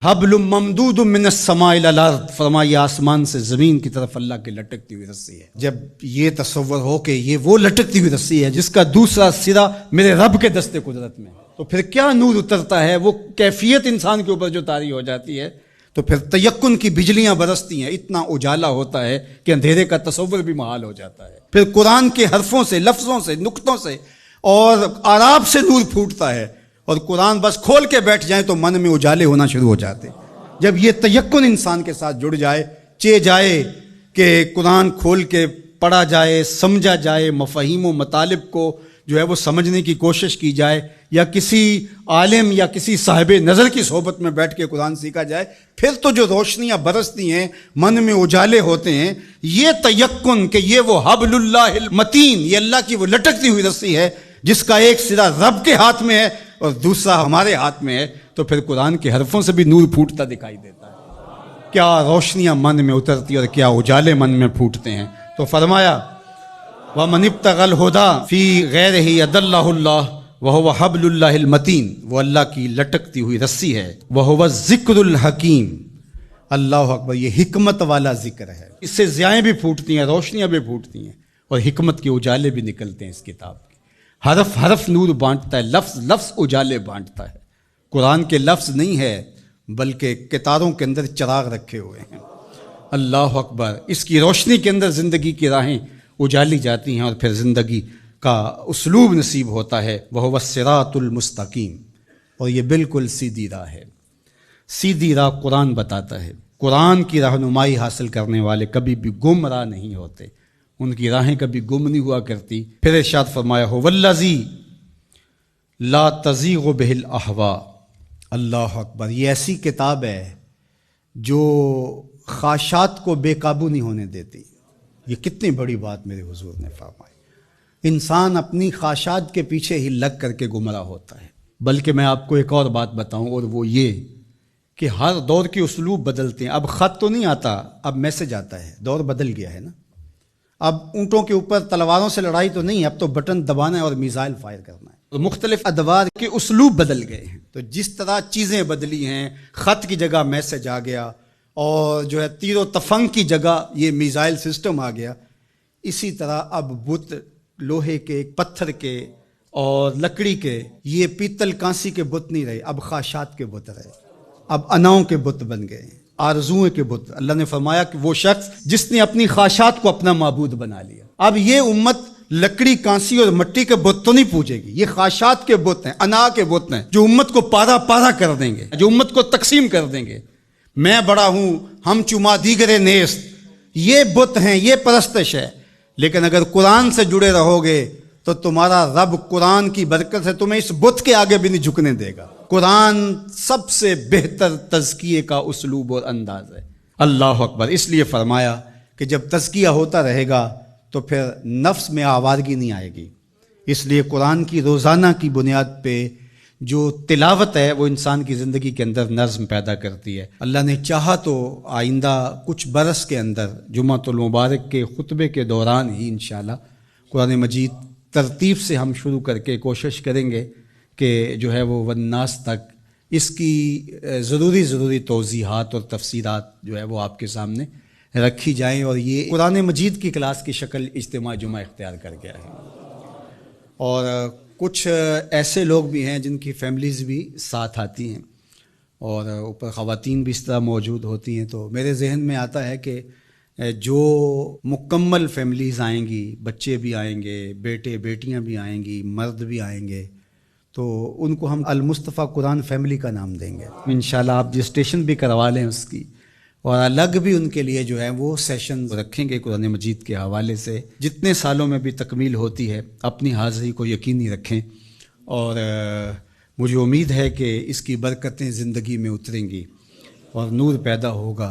حبل ممدود من السماء الى الارض، فرمایا آسمان سے زمین کی طرف اللہ کی لٹکتی ہوئی رسی ہے۔ جب یہ تصور ہو کہ یہ وہ لٹکتی ہوئی رسی ہے جس کا دوسرا سرا میرے رب کے دست قدرت میں، تو پھر کیا نور اترتا ہے، وہ کیفیت انسان کے اوپر جو طاری ہو جاتی ہے، تو پھر تیقن کی بجلیاں برستی ہیں، اتنا اجالا ہوتا ہے کہ اندھیرے کا تصور بھی محال ہو جاتا ہے۔ پھر قرآن کے حرفوں سے، لفظوں سے، نقطوں سے اور آراب سے نور پھوٹتا ہے، اور قرآن بس کھول کے بیٹھ جائیں تو من میں اجالے ہونا شروع ہو جاتے۔ جب یہ تیقن انسان کے ساتھ جڑ جائے، چے جائے کہ قرآن کھول کے پڑھا جائے، سمجھا جائے، مفاہیم و مطالب کو جو ہے وہ سمجھنے کی کوشش کی جائے، یا کسی عالم یا کسی صاحب نظر کی صحبت میں بیٹھ کے قرآن سیکھا جائے، پھر تو جو روشنیاں برستی ہیں، من میں اجالے ہوتے ہیں۔ یہ تیقن کہ یہ وہ حبل اللہ المتین، یہ اللہ کی وہ لٹکتی ہوئی رسی ہے جس کا ایک سرا رب کے ہاتھ میں ہے اور دوسرا ہمارے ہاتھ میں ہے، تو پھر قرآن کے حرفوں سے بھی نور پھوٹتا دکھائی دیتا ہے۔ کیا روشنیاں من میں اترتی اور کیا اجالے من میں پھوٹتے ہیں۔ تو فرمایا وَمَنِ ابْتَغَى الْهُدَى فِي غَيْرِهِ أَضَلَّهُ اللَّهُ وَهُوَ حَبْلُ اللَّهِ الْمَتِينُ، وہ اللہ کی لٹکتی ہوئی رسی ہے۔ وَهُوَ الذِّكْرُ الْحَكِيمُ، اللہ اکبر، یہ حکمت والا ذکر ہے۔ اس سے ضیائیں بھی پھوٹتی ہیں، روشنیاں بھی پھوٹتی ہیں، اور حکمت کے اجالے بھی نکلتے ہیں اس کتاب کے۔ حرف حرف نور بانٹتا ہے، لفظ لفظ اجالے بانٹتا ہے۔ قرآن کے لفظ نہیں ہے بلکہ کتاروں کے اندر چراغ رکھے ہوئے ہیں۔ اللہ اکبر، اس کی روشنی کے اندر زندگی کی راہیں اجالی جاتی ہیں، اور پھر زندگی کا اسلوب نصیب ہوتا ہے۔ وَهُوَ الصِّرَاطُ الْمُسْتَقِيمُ، اور یہ بالکل سیدھی راہ ہے۔ سیدھی راہ قرآن بتاتا ہے۔ قرآن کی رہنمائی حاصل کرنے والے کبھی بھی گمراہ نہیں ہوتے، ان کی راہیں کبھی گم نہیں ہوا کرتی۔ پھر ارشاد فرمایا هُوَ الَّذِي لَا تَزِيغُ بِهِ الْأَهْوَاءُ، اللہ اکبر، یہ ایسی کتاب ہے جو خواہشات کو بے قابو نہیں ہونے دیتی۔ یہ کتنی بڑی بات میرے حضور نے فرمائی۔ انسان اپنی خواہشات کے پیچھے ہی لگ کر کے گمراہ ہوتا ہے۔ بلکہ میں آپ کو ایک اور بات بتاؤں، اور وہ یہ کہ ہر دور کے اسلوب بدلتے ہیں۔ اب خط تو نہیں آتا، اب میسج آتا ہے، دور بدل گیا ہے نا۔ اب اونٹوں کے اوپر تلواروں سے لڑائی تو نہیں، اب تو بٹن دبانا ہے اور میزائل فائر کرنا ہے۔ تو مختلف ادوار کے اسلوب بدل گئے ہیں، تو جس طرح چیزیں بدلی ہیں، خط کی جگہ میسج آ گیا، اور جو ہے تیر و تفنگ کی جگہ یہ میزائل سسٹم آ گیا، اسی طرح اب بت لوہے کے، پتھر کے اور لکڑی کے، یہ پیتل کانسی کے بت نہیں رہے، اب خواہشات کے بت رہے، اب اناؤں کے بت بن گئے، آرزوؤں کے بت۔ اللہ نے فرمایا کہ وہ شخص جس نے اپنی خواہشات کو اپنا معبود بنا لیا۔ اب یہ امت لکڑی، کانسی اور مٹی کے بت تو نہیں پوجے گی، یہ خواہشات کے بت ہیں، انا کے بت ہیں، جو امت کو پارا پارا کر دیں گے، جو امت کو تقسیم کر دیں گے۔ میں بڑا ہوں، ہم چما دیگرے نیست، یہ بت ہیں، یہ پرستش ہے۔ لیکن اگر قرآن سے جڑے رہو گے تو تمہارا رب قرآن کی برکت سے تمہیں اس بت کے آگے بھی نہیں جھکنے دے گا۔ قرآن سب سے بہتر تزکیے کا اسلوب اور انداز ہے۔ اللہ اکبر، اس لیے فرمایا کہ جب تزکیہ ہوتا رہے گا تو پھر نفس میں آوارگی نہیں آئے گی۔ اس لیے قرآن کی روزانہ کی بنیاد پہ جو تلاوت ہے وہ انسان کی زندگی کے اندر نظم پیدا کرتی ہے۔ اللہ نے چاہا تو آئندہ کچھ برس کے اندر جمعۃ المبارک کے خطبے کے دوران ہی انشاءاللہ قرآن مجید ترتیب سے ہم شروع کر کے کوشش کریں گے کہ جو ہے وہ والناس تک اس کی ضروری توضیحات اور تفسیرات جو ہے وہ آپ کے سامنے رکھی جائیں، اور یہ قرآن مجید کی کلاس کی شکل اجتماع جمعہ اختیار کر گیا ہے۔ اور کچھ ایسے لوگ بھی ہیں جن کی فیملیز بھی ساتھ آتی ہیں، اور اوپر خواتین بھی اس طرح موجود ہوتی ہیں، تو میرے ذہن میں آتا ہے کہ جو مکمل فیملیز آئیں گی، بچے بھی آئیں گے، بیٹے بیٹیاں بھی آئیں گی، مرد بھی آئیں گے، تو ان کو ہم المصطفیٰ قرآن فیملی کا نام دیں گے انشاءاللہ۔ آپ رجسٹریشن بھی کروا لیں اس کی، اور الگ بھی ان کے لیے جو ہے وہ سیشن رکھیں گے قرآن مجید کے حوالے سے۔ جتنے سالوں میں بھی تکمیل ہوتی ہے اپنی حاضری کو یقینی رکھیں، اور مجھے امید ہے کہ اس کی برکتیں زندگی میں اتریں گی اور نور پیدا ہوگا۔